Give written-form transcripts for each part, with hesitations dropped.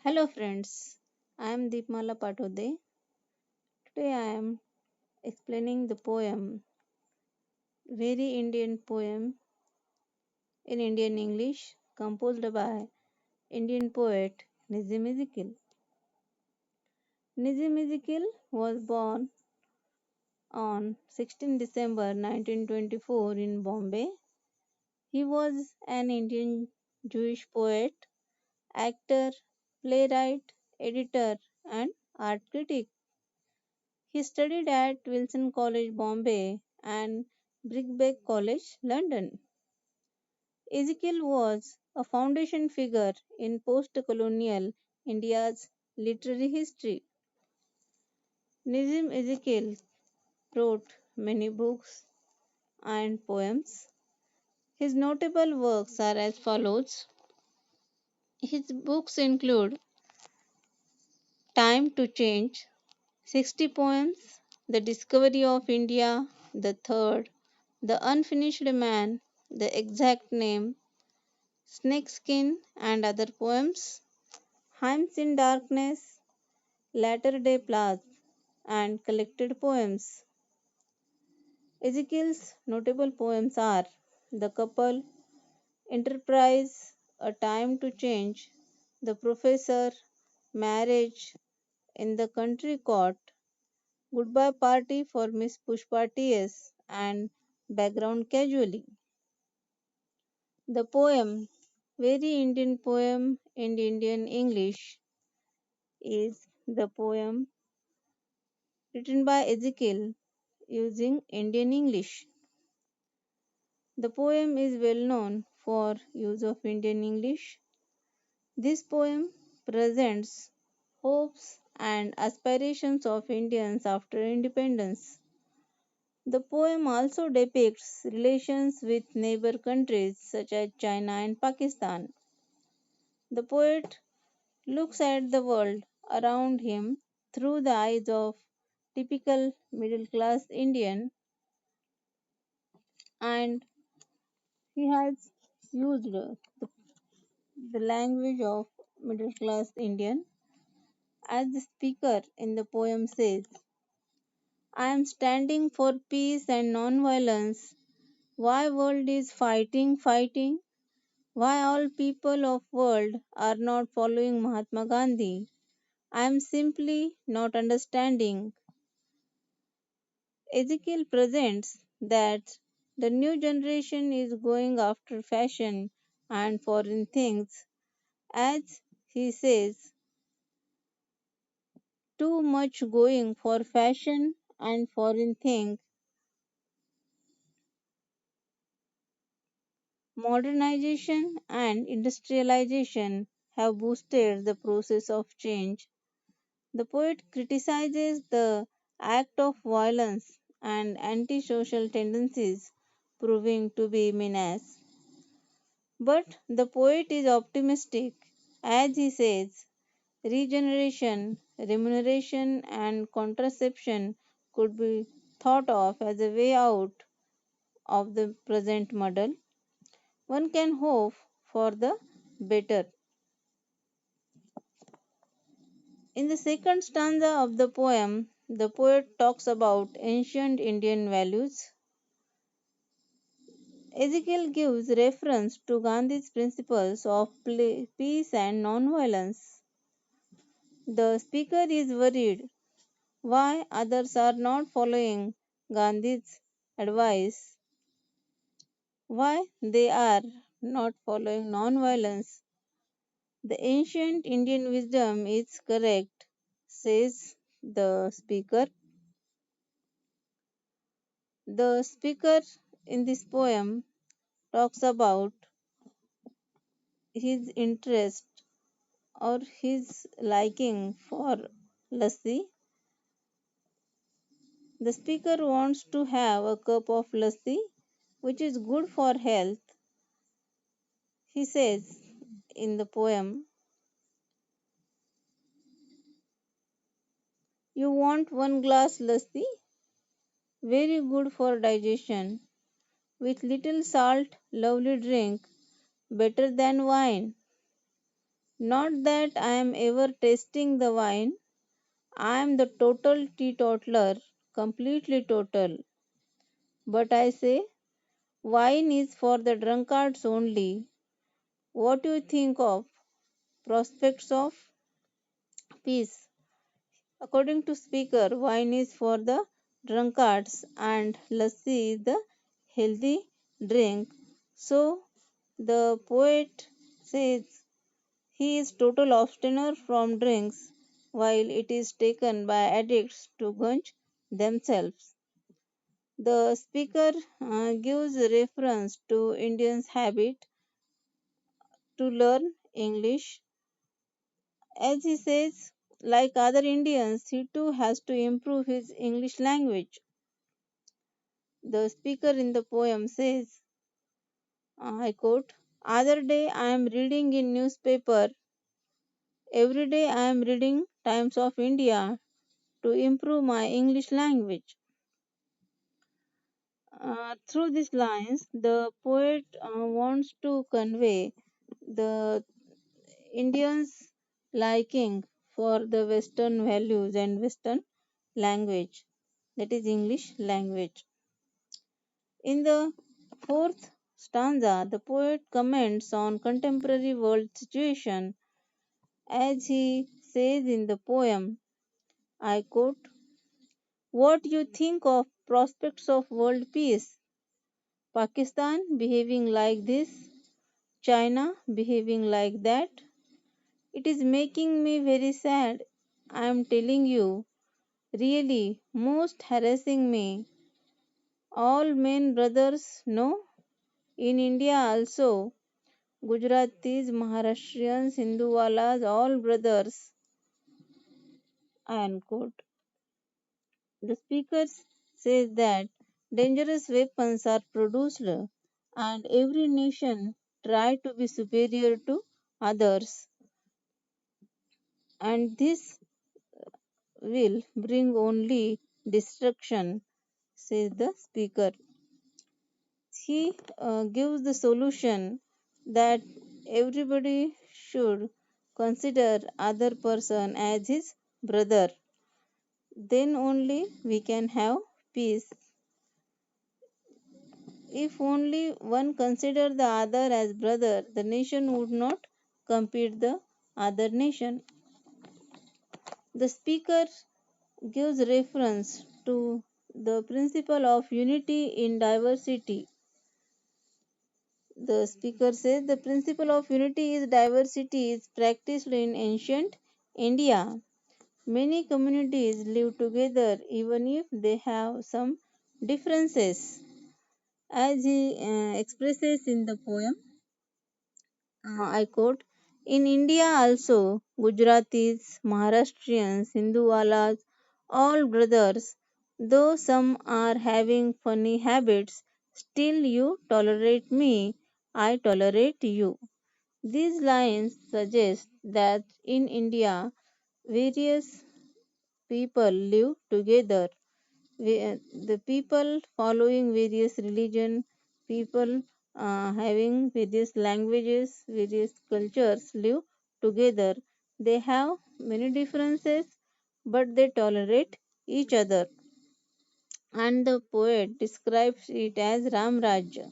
Hello friends, I am Deepmala Patode. Today I am explaining the poem, very Indian poem in Indian English, composed by Indian poet Nissim Ezekiel. Nissim Ezekiel was born on 16 December 1924 in Bombay. He was an Indian Jewish poet, actor, playwright, editor, and art critic. He studied at Wilson College, Bombay and Birkbeck College, London. Ezekiel was a foundation figure in post colonial India's literary history. Nissim Ezekiel wrote many books and poems. His notable works are as follows. His books include Time to Change, 60 poems, The Discovery of India, The Third, The Unfinished Man, The Exact Name, Snakeskin and Other Poems, Hymns in Darkness, Latter day Plays, and Collected Poems. Ezekiel's notable poems are The Couple, Enterprise, A Time to Change, The Professor, Marriage, In the Country Court, Goodbye Party for Miss Pushpa T.S., and Background Casually. The poem, very Indian poem in Indian English, is the poem written by Ezekiel using Indian English. The poem is well known for use of Indian English. This poem presents hopes and aspirations of Indians after independence. The poem also depicts relations with neighbor countries such as China and Pakistan. The poet looks at the world around him through the eyes of typical middle class Indian, and he has used the language of middle class Indian. As the speaker in the poem says, I am standing for peace and non-violence. Why world is fighting? Why all people of world are not following Mahatma Gandhi? I am simply not understanding. Ezekiel presents that the new generation is going after fashion and foreign things. As he says, too much going for fashion and foreign things. Modernization and industrialization have boosted the process of change. The poet criticizes the act of violence and antisocial tendencies proving to be menace. But the poet is optimistic as he says regeneration, remuneration, and contraception could be thought of as a way out of the present muddle. One can hope for the better. In the second stanza of the poem, the poet talks about ancient Indian values. Ezekiel gives reference to Gandhi's principles of peace and non-violence. The speaker is worried why others are not following Gandhi's advice, why they are not following non-violence. The ancient Indian wisdom is correct, says the speaker. The speaker in this poem talks about his interest or his liking for lassi. The speaker wants to have a cup of lassi, which is good for health. He says in the poem, you want one glass lassi, very good for digestion, with little salt, lovely drink, better than wine. Not that I am ever tasting the wine, I am the total teetotaler, completely total. But I say, wine is for the drunkards only. What do you think of prospects of peace? According to speaker, wine is for the drunkards and lassi is the healthy drink. So the poet says he is total abstainer from drinks while it is taken by addicts to gunge themselves. The speaker gives reference to Indians' habit to learn English. As he says, like other Indians, he too has to improve his English language. The speaker in the poem says, I quote, other day I am reading in newspaper, every day I am reading Times of India to improve my English language. Through these lines, the poet wants to convey the Indians' liking for the Western values and Western language, that is, English language. In the fourth stanza, the poet comments on contemporary world situation as he says in the poem, I quote, what you think of prospects of world peace? Pakistan behaving like this, China behaving like that. It is making me very sad. I am telling you, really, most harassing me. All men brothers, no? In India also, Gujaratis, Maharashtrians, Hinduwalas, all brothers. Unquote. The speaker says that dangerous weapons are produced and every nation try to be superior to others, and this will bring only destruction, says the speaker. He gives the solution that everybody should consider other person as his brother, then only we can have peace. If only one consider the other as brother, the nation would not compete the other nation. The speaker gives reference to the principle of unity in diversity. The speaker says the principle of unity is diversity is practiced in ancient India. Many communities live together even if they have some differences. As he expresses in the poem, I quote, in India also, Gujaratis, Maharashtrians, Hinduwalas, all brothers, though some are having funny habits, still you tolerate me, I tolerate you. These lines suggest that in India, various people live together. The people following various religion, people having various languages, various cultures live together. They have many differences, but they tolerate each other. And the poet describes it as Ram Rajya.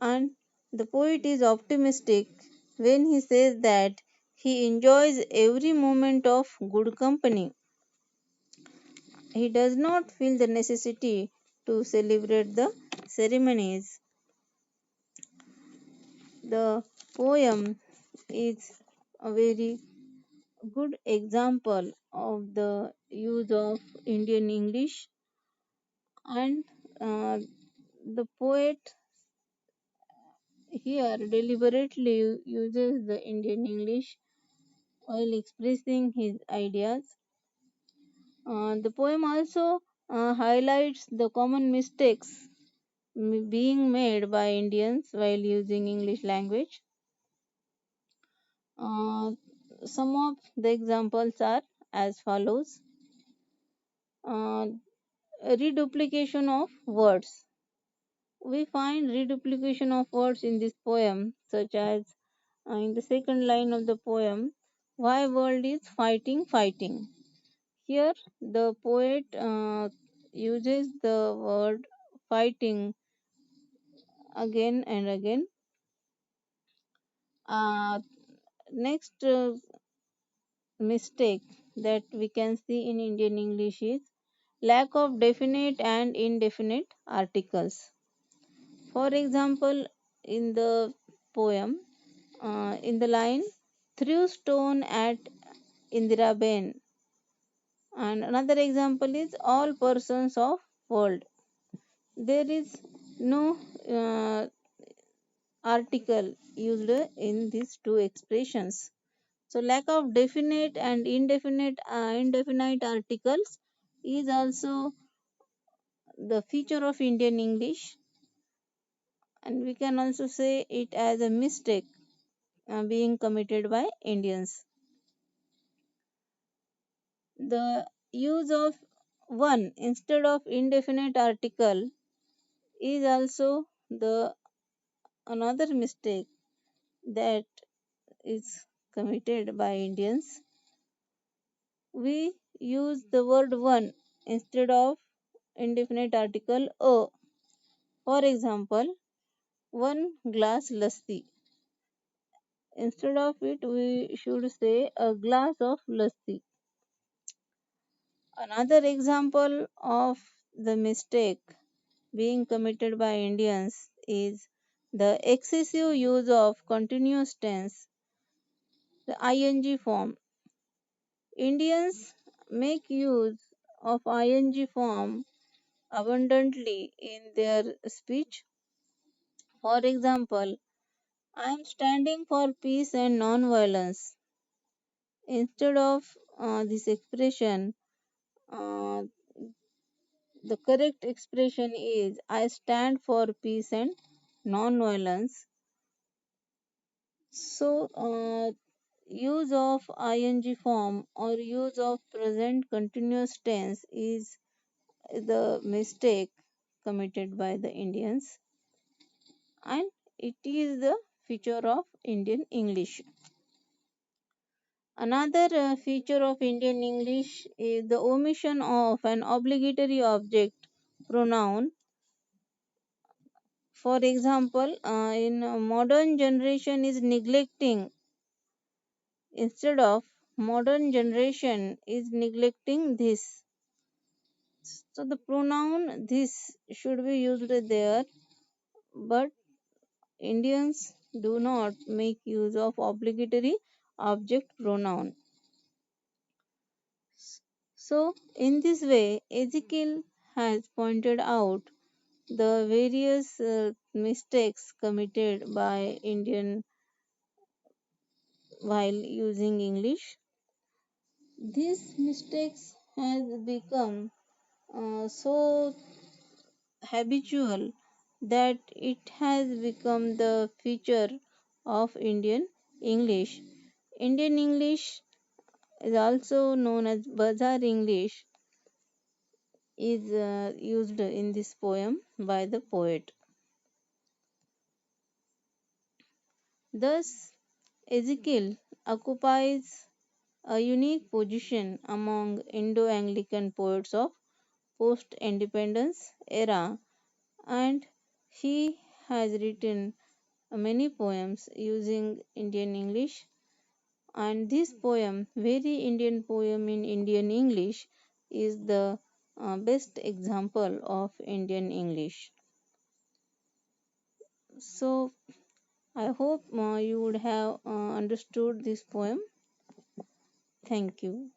And the poet is optimistic when he says that he enjoys every moment of good company. He does not feel the necessity to celebrate the ceremonies. The poem is a very good example of the use of Indian English, and uh, the poet here deliberately uses the Indian English while expressing his ideas. The poem also highlights the common mistakes being made by Indians while using English language. Uh, some of the examples are as follows. Uh, Reduplication of words. We find reduplication of words in this poem, such as in the second line of the poem, why world is fighting, fighting. Here, the poet uses the word fighting again and again. Uh, Next mistake that we can see in Indian English is lack of definite and indefinite articles. For example, in the poem, in the line, threw stone at Indiraben. And another example is all persons of world. There is no article used in these two expressions. So lack of definite and indefinite articles is also the feature of Indian English, and we can also say it as a mistake being committed by Indians. The use of one instead of indefinite article is also the another mistake that is committed by Indians. We use the word one instead of indefinite article a. For example, one glass lassi. Instead of it, we should say a glass of lassi. Another example of the mistake being committed by Indians is the excessive use of continuous tense, the ing form. Indians make use of ing form abundantly in their speech. For example, I am standing for peace and non-violence. Instead of this expression, uh, the correct expression is I stand for peace and non-violence. So, use of ing form or use of present continuous tense is the mistake committed by the Indians, and it is the feature of Indian English. Another feature of Indian English is the omission of an obligatory object pronoun. For example, in modern generation is neglecting instead of modern generation is neglecting this. So the pronoun this should be used there, but Indians do not make use of obligatory object pronoun. So, in this way, Ezekiel has pointed out the various mistakes committed by Indian while using English. These mistakes has become so habitual that it has become the feature of Indian English. Indian English is also known as Bazaar English is used in this poem by the poet. Thus, Ezekiel occupies a unique position among Indo Anglican poets of post independence era, and he has written many poems using Indian English. And this poem, very Indian poem in Indian English, is the best example of Indian English. So, I hope you would have understood this poem. Thank you.